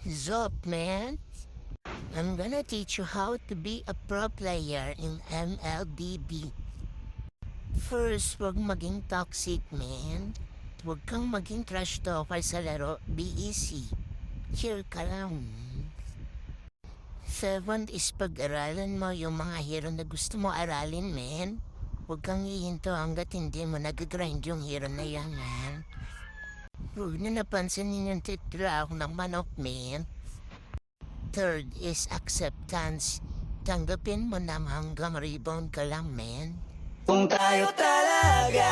Sup, man? I'm gonna teach you how to be a pro player in MLBB. First, wag maging toxic, man. Huwag kang maging trash talker sa laro. Be easy. Chill ka lang. Seventh is pag-aralan mo yung mga hero na gusto mo aralin, man. Huwag kang hihinto hanggat hindi mo nag-grind yung hero na yan, man. Huwag na napansinin yung titla ako ng manok, man. Third is acceptance. Tanggapin mo na hanggang rebound ka lang, man. Kung tayo talaga